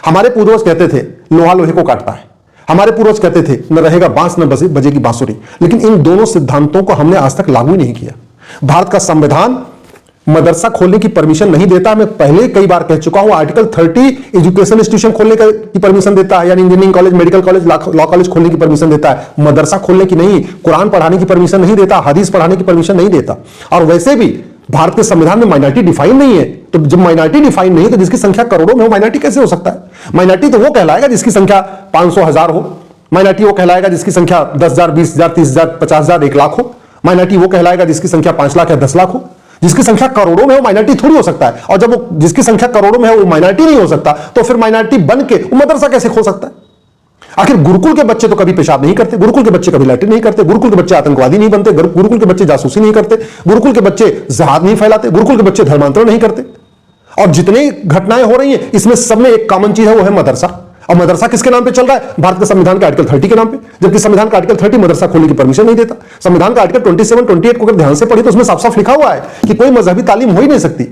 हमारे पूर्वज कहते थे लोहा लोहे को काटता है, हमारे पूर्वज कहते थे न रहेगा बांस न बजेगी बांसुरी, लेकिन इन दोनों सिद्धांतों को हमने आज तक लागू नहीं किया। भारत का संविधान मदरसा खोलने की परमिशन नहीं देता। मैं पहले कई बार कह चुका हूं, आर्टिकल 30 एजुकेशन इंस्टीट्यूशन खोलने की परमिशन देता है, यानी engineering college, medical college, law college खोलने की परमिशन देता है, मदरसा खोलने की नहीं। कुरान पढ़ाने की परमिशन नहीं देता, हदीस पढ़ाने की परमिशन नहीं देता। और वैसे भी भारत के संविधान में माइनॉरिटी डिफाइन नहीं है, तो जब माइनॉरिटी डिफाइन नहीं है तो जिसकी संख्या करोड़ों में हो, माइनॉरिटी कैसे हो सकता है? माइनॉरिटी तो वो कहलाएगा जिसकी संख्या 500,000 हो, माइनॉरिटी वो कहलाएगा जिसकी संख्या 10,000, 20,000, 30,000, 50,000, 1 लाख हो, माइनॉरिटी वो कहलाएगा जिसकी संख्या 5 लाख या 10 लाख हो। जिसकी संख्या करोड़ों में हो माइनॉरिटी थोड़ी हो सकता है। और जब वो जिसकी संख्या करोड़ों में है वो माइनॉरिटी नहीं हो सकता, तो फिर माइनॉरिटी बन के वो मदरसा कैसे खोल सकता है? आखिर गुरुकुल के बच्चे तो कभी पेशाब नहीं करते, गुरुकुल के बच्चे कभी लैट्रिन नहीं करते, गुरुकुल के बच्चे आतंकवादी नहीं बनते, गुरुकुल के बच्चे जासूसी नहीं करते, गुरुकुल के बच्चे जिहाद नहीं फैलाते, गुरुकुल के बच्चे धर्मांतरण नहीं करते। और जितनी घटनाएं हो रही हैं इसमें सब में एक कॉमन चीज है, वो है मदरसा। और मदरसा किसके नाम पे चल रहा है? भारत के संविधान के आर्टिकल 30 के नाम पे, जबकि संविधान का आर्टिकल 30 मदरसा खोलने की परमिशन नहीं देता। संविधान का आर्टिकल 27, 28 को अगर ध्यान से पढ़ी तो उसमें साफ साफ लिखा हुआ है कि कोई मजहबी तालीम हो ही नहीं सकती।